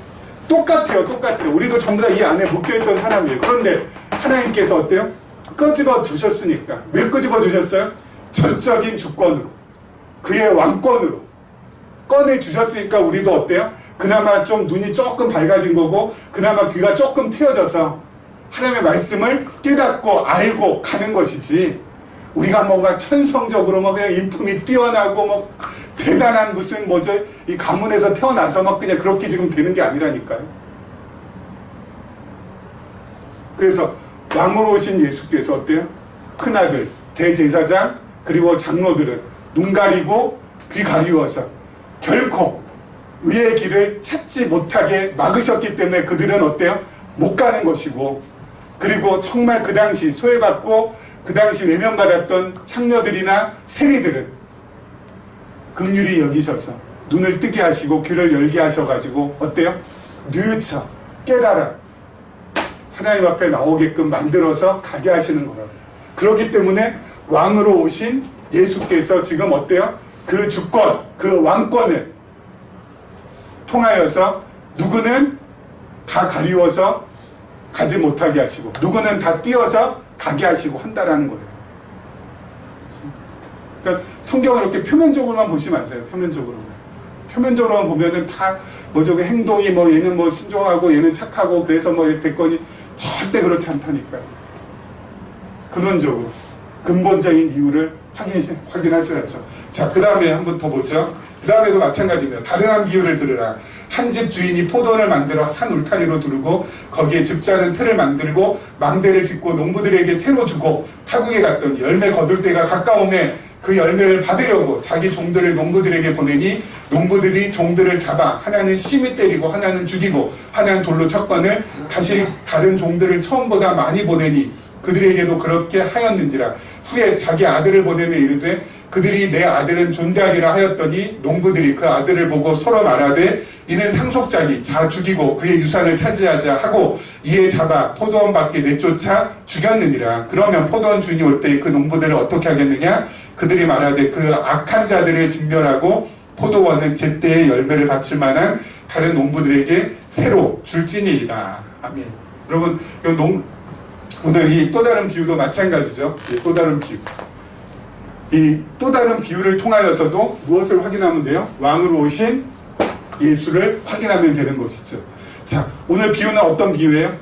A: 똑같아요. 우리도 전부 다 이 안에 묶여있던 사람이에요. 그런데 하나님께서 어때요? 끄집어 주셨으니까. 왜 끄집어 주셨어요? 전적인 주권으로, 그의 왕권으로 꺼내 주셨으니까 우리도 어때요? 그나마 좀 눈이 조금 밝아진 거고, 그나마 귀가 조금 트여져서 하나님의 말씀을 깨닫고 알고 가는 것이지, 우리가 뭔가 천성적으로 뭐 그냥 인품이 뛰어나고 뭐 대단한 무슨 뭐죠, 이 가문에서 태어나서 막 그냥 그렇게 지금 되는 게 아니라니까요. 그래서 왕으로 오신 예수께서 어때요? 큰아들, 대제사장, 그리고 장로들은 눈 가리고 귀 가리워서 결코 의의 길을 찾지 못하게 막으셨기 때문에 그들은 어때요? 못 가는 것이고, 그리고 정말 그 당시 소외받고 그 당시 외면받았던 창녀들이나 세리들은 긍휼히 여기셔서 눈을 뜨게 하시고 귀를 열게 하셔가지고 어때요? 뉘우쳐 깨달아 하나님 앞에 나오게끔 만들어서 가게 하시는 거라고. 그렇기 때문에 왕으로 오신 예수께서 지금 어때요? 그 주권, 그 왕권을 통하여서 누구는 다 가리워서 가지 못하게 하시고 누구는 다 띄어서 가게 하시고 한다라는 거예요. 그러니까 성경을 이렇게 표면적으로만 보지 마세요. 표면적으로만 보면은 다 뭐죠, 그 행동이 뭐 얘는 뭐 순종하고 얘는 착하고 그래서 뭐 이렇게 됐거니, 절대 그렇지 않다니까요. 근원적으로 근본적인 이유를 확인하셔야죠. 자, 그 다음에 한번 더 보죠. 그 다음에도 마찬가지입니다. 다른 한 비유를 들으라. 한 집 주인이 포도원을 만들어 산 울타리로 두르고 거기에 줍자는 틀을 만들고 망대를 짓고 농부들에게 새로 주고 타국에 갔더니 열매 거둘 때가 가까우매 그 열매를 받으려고 자기 종들을 농부들에게 보내니 농부들이 종들을 잡아 하나는 심히 때리고 하나는 죽이고 하나는 돌로 쳤거늘 다시 다른 종들을 처음보다 많이 보내니 그들에게도 그렇게 하였는지라. 후에 자기 아들을 보내며 이르되 그들이 내 아들은 존대하리라 하였더니 농부들이 그 아들을 보고 서로 말하되 이는 상속자니 자 죽이고 그의 유산을 차지하자 하고 이에 잡아 포도원 밖에 내쫓아 죽였느니라. 그러면 포도원 주인이 올 때 그 농부들을 어떻게 하겠느냐? 그들이 말하되 그 악한 자들을 진멸하고 포도원은 제때의 열매를 바칠 만한 다른 농부들에게 새로 줄지니이다. 아멘. 여러분, 오늘 이 또 다른 비유도 마찬가지죠. 또 다른 비유. 이 또 다른 비유를 통하여서도 무엇을 확인하면 돼요? 왕으로 오신 예수를 확인하면 되는 것이죠. 자, 오늘 비유는 어떤 비유예요?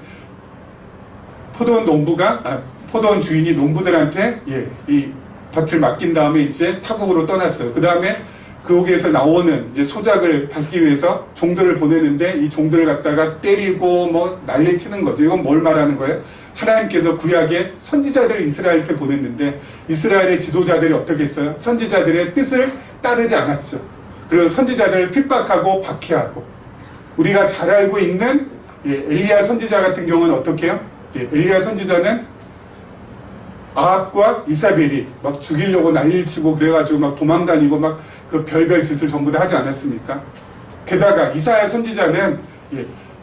A: 포도원 주인이 농부들한테 이 밭을 맡긴 다음에 이제 타국으로 떠났어요. 그 다음에 거기에서 나오는 이제 소작을 받기 위해서 종들을 보내는데 이 종들을 갖다가 때리고 뭐 난리치는 거죠. 이건 뭘 말하는 거예요? 하나님께서 구약에 선지자들을 이스라엘한테 보냈는데 이스라엘의 지도자들이 어떻게 했어요? 선지자들의 뜻을 따르지 않았죠. 그리고 선지자들을 핍박하고 박해하고, 우리가 잘 알고 있는 엘리야 선지자 같은 경우는 어떻게 해요? 엘리야 선지자는 아합과 이사벨이 막 죽이려고 난리를 치고 그래가지고 막 도망다니고 막 그 별별 짓을 전부 다 하지 않았습니까? 게다가 이사야 선지자는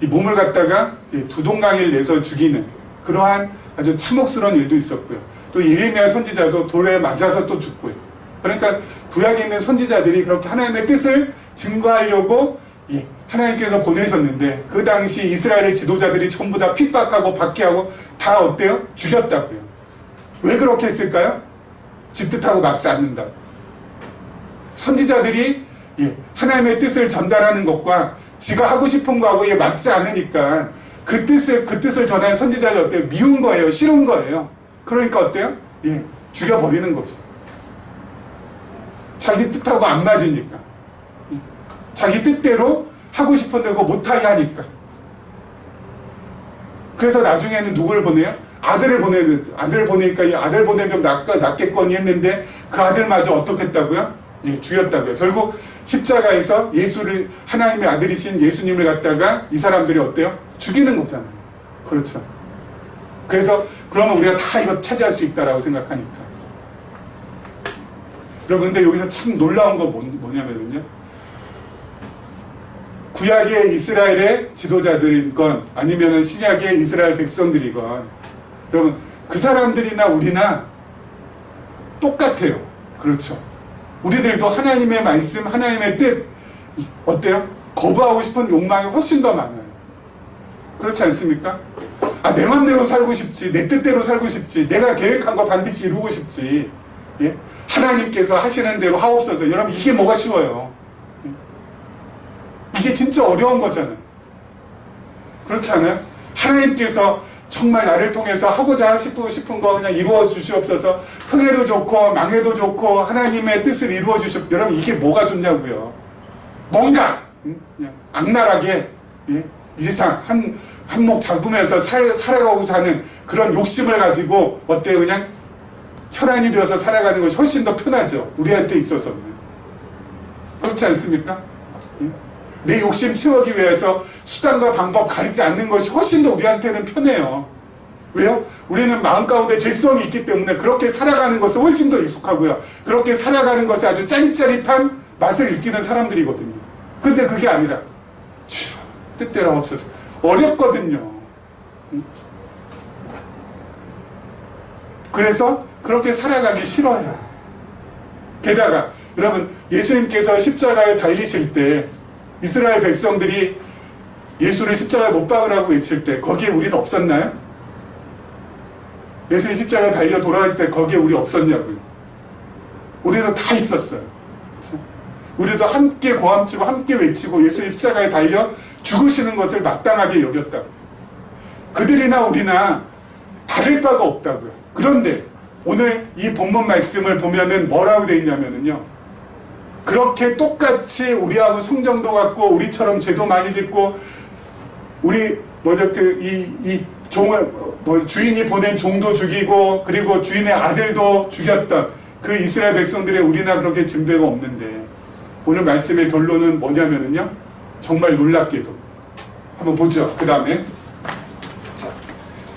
A: 이 몸을 갖다가 두 동강을 내서 죽이는 그러한 아주 참혹스러운 일도 있었고요. 또 예레미야 선지자도 돌에 맞아서 또 죽고요. 그러니까 구약에 있는 선지자들이 그렇게 하나님의 뜻을 증거하려고 하나님께서 보내셨는데 그 당시 이스라엘의 지도자들이 전부 다 핍박하고 박해하고 다 어때요? 죽였다고요. 왜 그렇게 했을까요? 지 뜻하고 맞지 않는다고. 선지자들이 하나님의 뜻을 전달하는 것과 지가 하고 싶은 거하고 맞지 않으니까 그 뜻을 전하는 선지자들이 어때요? 미운 거예요? 싫은 거예요? 그러니까 어때요? 죽여버리는 거죠. 자기 뜻하고 안 맞으니까. 자기 뜻대로 하고 싶은데 그거 못하게 하니까. 그래서 나중에는 누구를 보내요? 아들을 보내니까 이 아들 보내면 낫겠거니 했는데 그 아들마저 어떻게 했다고요? 죽였다고요. 결국 십자가에서 하나님의 아들이신 예수님을 갖다가 이 사람들이 어때요? 죽이는 거잖아요. 그렇죠. 그래서 그러면 우리가 다 이거 차지할 수 있다라고 생각하니까. 여러분, 근데 여기서 참 놀라운 건 뭐냐면요. 구약의 이스라엘의 지도자들이건 아니면 신약의 이스라엘 백성들이건 여러분, 그 사람들이나 우리나 똑같아요. 그렇죠. 우리들도 하나님의 말씀, 하나님의 뜻 어때요? 거부하고 싶은 욕망이 훨씬 더 많아요. 그렇지 않습니까? 내 맘대로 살고 싶지, 내 뜻대로 살고 싶지, 내가 계획한 거 반드시 이루고 싶지. 하나님께서 하시는 대로 하옵소서. 여러분, 이게 뭐가 쉬워요? 이게 진짜 어려운 거잖아요. 그렇지 않아요? 하나님께서 정말 나를 통해서 하고자 싶은 거 그냥 이루어 주시옵소서. 흥해도 좋고 망해도 좋고 하나님의 뜻을 이루어 주시옵소서. 여러분 이게 뭐가 좋냐고요. 뭔가 그냥 악랄하게 이 세상 한몫 잡으면서 살아가고자 하는 그런 욕심을 가지고 어때요? 그냥 혈안이 되어서 살아가는 것이 훨씬 더 편하죠. 우리한테 있어서는. 그렇지 않습니까? 내 욕심 채우기 위해서 수단과 방법 가리지 않는 것이 훨씬 더 우리한테는 편해요. 왜요? 우리는 마음 가운데 죄성이 있기 때문에 그렇게 살아가는 것을 훨씬 더 익숙하고요. 그렇게 살아가는 것에 아주 짜릿짜릿한 맛을 느끼는 사람들이거든요. 근데 그게 아니라 주여 뜻대로 없어서 어렵거든요. 그래서 그렇게 살아가기 싫어요. 게다가 여러분 예수님께서 십자가에 달리실 때 이스라엘 백성들이 예수를 십자가에 못 박으라고 외칠 때 거기에 우리는 없었나요? 예수님 십자가에 달려 돌아갈 때 거기에 우리 없었냐고요. 우리도 다 있었어요. 그렇죠? 우리도 함께 고함치고 함께 외치고 예수님 십자가에 달려 죽으시는 것을 마땅하게 여겼다고요. 그들이나 우리나 다를 바가 없다고요. 그런데 오늘 이 본문 말씀을 보면은 뭐라고 되어 있냐면은요, 그렇게 똑같이 우리하고 성정도 같고 우리처럼 죄도 많이 짓고 우리 종을 주인이 보낸 종도 죽이고 그리고 주인의 아들도 죽였던 그 이스라엘 백성들의 우리나 그렇게 징배가 없는데 오늘 말씀의 결론은 뭐냐면은요, 정말 놀랍게도 한번 보죠. 그 다음에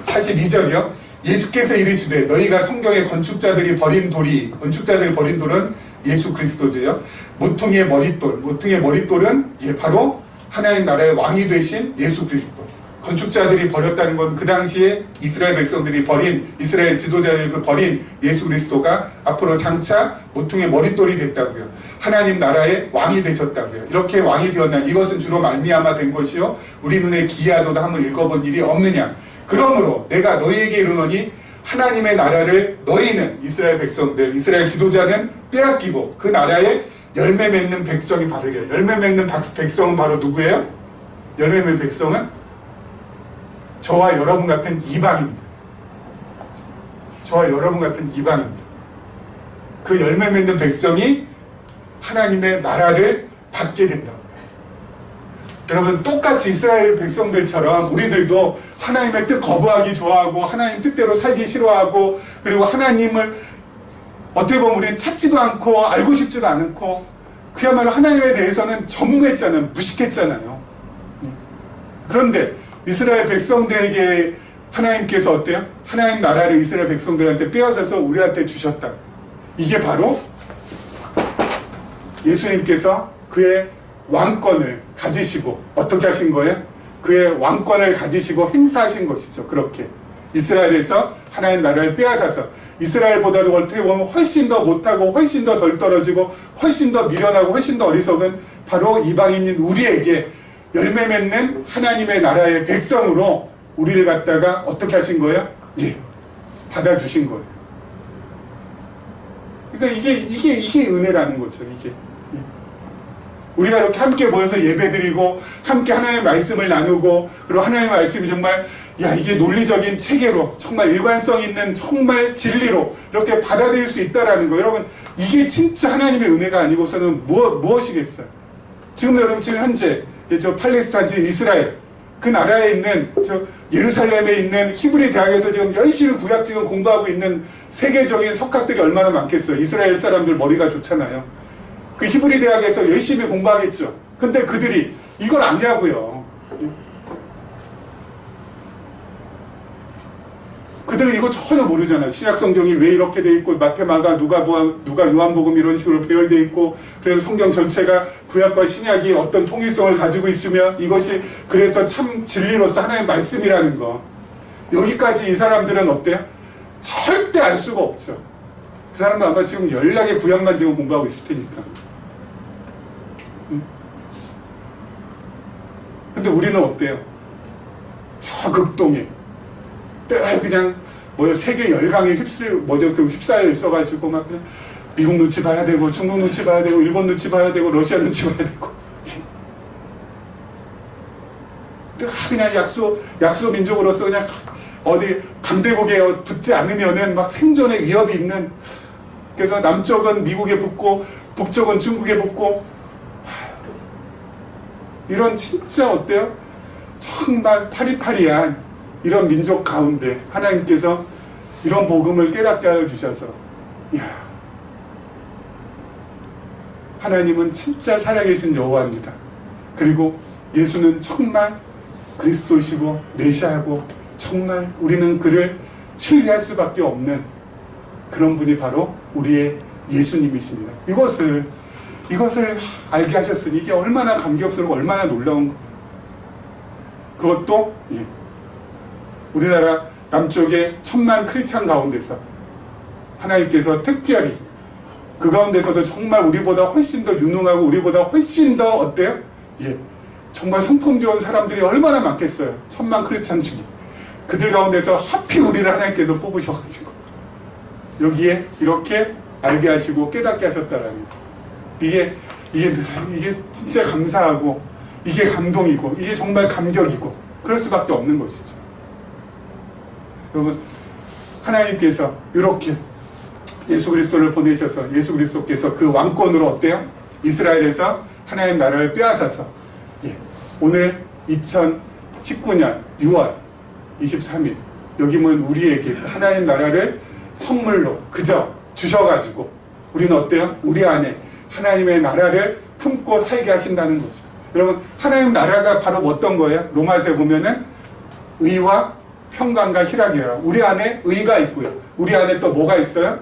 A: 42절이요. 예수께서 이르시되 너희가 성경의 건축자들이 버린 돌은 예수 그리스도지요. 모퉁이의 머릿돌은 바로 하나님 나라의 왕이 되신 예수 그리스도. 건축자들이 버렸다는 건 그 당시에 이스라엘 백성들이 버린, 이스라엘 지도자들이 버린 예수 그리스도가 앞으로 장차 모퉁이의 머릿돌이 됐다고요. 하나님 나라의 왕이 되셨다고요. 이렇게 왕이 되었나 이것은 주로 말미암아 된 것이요 우리 눈에 기이하도다 함을 읽어본 일이 없느냐. 그러므로 내가 너희에게 이르노니 하나님의 나라를 너희는 이스라엘 백성들, 이스라엘 지도자는 빼앗기고 그 나라에 열매 맺는 백성이 받으려. 열매 맺는 백성은 바로 누구예요? 열매 맺는 백성은 저와 여러분 같은 이방입니다. 저와 여러분 같은 이방입니다. 그 열매 맺는 백성이 하나님의 나라를 받게 된다. 여러분 똑같이 이스라엘 백성들처럼 우리들도 하나님의 뜻 거부하기 좋아하고 하나님 뜻대로 살기 싫어하고 그리고 하나님을 어떻게 보면 우리는 찾지도 않고 알고 싶지도 않고 그야말로 하나님에 대해서는 전무했잖아요. 무식했잖아요. 그런데 이스라엘 백성들에게 하나님께서 어때요? 하나님 나라를 이스라엘 백성들한테 빼앗아서 우리한테 주셨다. 이게 바로 예수님께서 그의 왕권을 가지시고 어떻게 하신 거예요? 그의 왕권을 가지시고 행사하신 것이죠. 그렇게 이스라엘에서 하나님 나라를 빼앗아서 이스라엘보다도 어떻게 보면 훨씬 더 못하고 훨씬 더 덜 떨어지고 훨씬 더 미련하고 훨씬 더 어리석은 바로 이방인인 우리에게 열매 맺는 하나님의 나라의 백성으로 우리를 갖다가 어떻게 하신 거예요? 예, 받아주신 거예요. 그러니까 이게 은혜라는 거죠. 이게 우리가 이렇게 함께 모여서 예배드리고 함께 하나님의 말씀을 나누고 그리고 하나님의 말씀이 정말 이게 논리적인 체계로 정말 일관성 있는 정말 진리로 이렇게 받아들일 수 있다라는 거. 여러분 이게 진짜 하나님의 은혜가 아니고서는 무엇이겠어요? 지금 여러분 지금 현재 저 팔레스타인 지금 이스라엘 그 나라에 있는 저 예루살렘에 있는 히브리 대학에서 지금 열심히 구약 지금 공부하고 있는 세계적인 석학들이 얼마나 많겠어요. 이스라엘 사람들 머리가 좋잖아요. 그 히브리 대학에서 열심히 공부하겠죠. 근데 그들이 이걸 아냐고요. 그들은 이거 전혀 모르잖아요. 신약 성경이 왜 이렇게 돼 있고 마태, 마가, 누가 요한복음 이런 식으로 배열돼 있고 그래서 성경 전체가 구약과 신약이 어떤 통일성을 가지고 있으며 이것이 그래서 참 진리로서 하나의 말씀이라는 거. 여기까지 이 사람들은 어때요? 절대 알 수가 없죠. 그 사람은 아마 지금 연락의 구약만 지금 공부하고 있을 테니까. 근데 우리는 어때요? 저 극동에 그냥 세계 열강에 휩싸여 있어가지고 막 그냥 미국 눈치 봐야 되고 중국 눈치 봐야 되고 일본 눈치 봐야 되고 러시아 눈치 봐야 되고 그냥 약소 민족으로서 그냥 어디 강대국에 붙지 않으면은 막 생존의 위협이 있는, 그래서 남쪽은 미국에 붙고 북쪽은 중국에 붙고, 이런 진짜 어때요? 정말 파리파리한 이런 민족 가운데 하나님께서 이런 복음을 깨닫게 하여 주셔서, 이야, 하나님은 진짜 살아계신 여호와입니다. 그리고 예수는 정말 그리스도시고 메시아고, 정말 우리는 그를 신뢰할 수밖에 없는 그런 분이 바로 우리의 예수님이십니다. 이것을 알게 하셨으니 이게 얼마나 감격스럽고 얼마나 놀라운, 그것도 우리나라 남쪽의 1000만 크리스찬 가운데서 하나님께서 특별히 그 가운데서도 정말 우리보다 훨씬 더 유능하고 우리보다 훨씬 더 어때요? 정말 성품 좋은 사람들이 얼마나 많겠어요. 1000만 크리스찬 중에. 그들 가운데서 하필 우리를 하나님께서 뽑으셔가지고 여기에 이렇게 알게 하시고 깨닫게 하셨다라는 거. 이게 진짜 감사하고, 이게 감동이고, 이게 정말 감격이고, 그럴 수밖에 없는 것이죠. 여러분, 하나님께서 이렇게 예수 그리스도를 보내셔서 예수 그리스도께서 그 왕권으로 어때요? 이스라엘에서 하나님 나라를 빼앗아서 오늘 2019년 6월 23일 여기면 우리에게 하나님 나라를 선물로 그저 주셔가지고 우리는 어때요? 우리 안에 하나님의 나라를 품고 살게 하신다는 거죠. 여러분, 하나님 나라가 바로 어떤 거예요? 로마서에 보면은 의와 평강과 희락이라. 우리 안에 의가 있고요. 우리 안에 또 뭐가 있어요?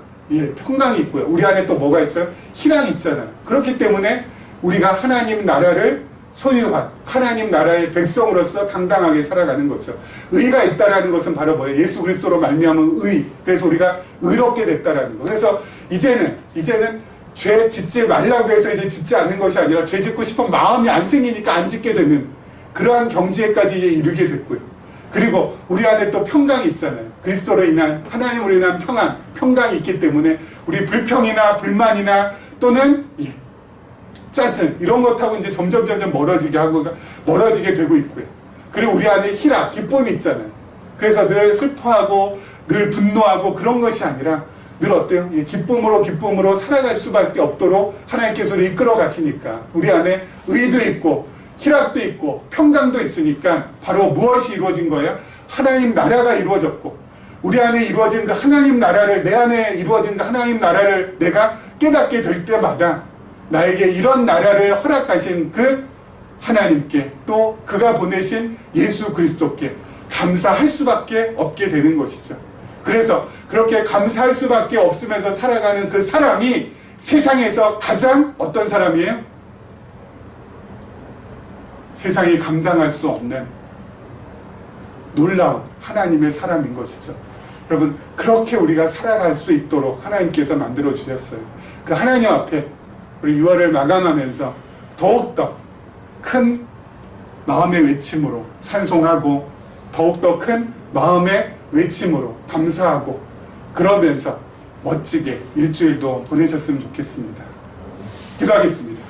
A: 평강이 있고요. 우리 안에 또 뭐가 있어요? 희락이 있잖아요. 그렇기 때문에 우리가 하나님 나라를 소유한 하나님 나라의 백성으로서 당당하게 살아가는 거죠. 의가 있다라는 것은 바로 뭐예요? 예수 그리스도로 말미암은 의. 그래서 우리가 의롭게 됐다라는 거. 그래서 이제는 죄 짓지 말라고 해서 이제 짓지 않는 것이 아니라 죄 짓고 싶은 마음이 안 생기니까 안 짓게 되는 그러한 경지에까지 이제 이르게 됐고요. 그리고 우리 안에 또 평강이 있잖아요. 그리스도로 인한 하나님으로 인한 평강이 있기 때문에 우리 불평이나 불만이나 또는 짜증 이런 것하고 이제 점점 멀어지게 되고 있고요. 그리고 우리 안에 희락, 기쁨이 있잖아요. 그래서 늘 슬퍼하고 늘 분노하고 그런 것이 아니라 늘 어때요? 기쁨으로 살아갈 수밖에 없도록 하나님께서 이끌어 가시니까 우리 안에 의도 있고 희락도 있고 평강도 있으니까 바로 무엇이 이루어진 거예요? 하나님 나라가 이루어졌고, 우리 안에 이루어진 그 하나님 나라를, 내 안에 이루어진 그 하나님 나라를 내가 깨닫게 될 때마다 나에게 이런 나라를 허락하신 그 하나님께, 또 그가 보내신 예수 그리스도께 감사할 수밖에 없게 되는 것이죠. 그래서 그렇게 감사할 수밖에 없으면서 살아가는 그 사람이 세상에서 가장 어떤 사람이에요? 세상이 감당할 수 없는 놀라운 하나님의 사람인 것이죠. 여러분, 그렇게 우리가 살아갈 수 있도록 하나님께서 만들어 주셨어요. 그 하나님 앞에 우리 6월을 마감하면서 더욱더 큰 마음의 외침으로 찬송하고, 더욱더 큰 마음의 외침으로 감사하고, 그러면서 멋지게 일주일도 보내셨으면 좋겠습니다. 기도하겠습니다.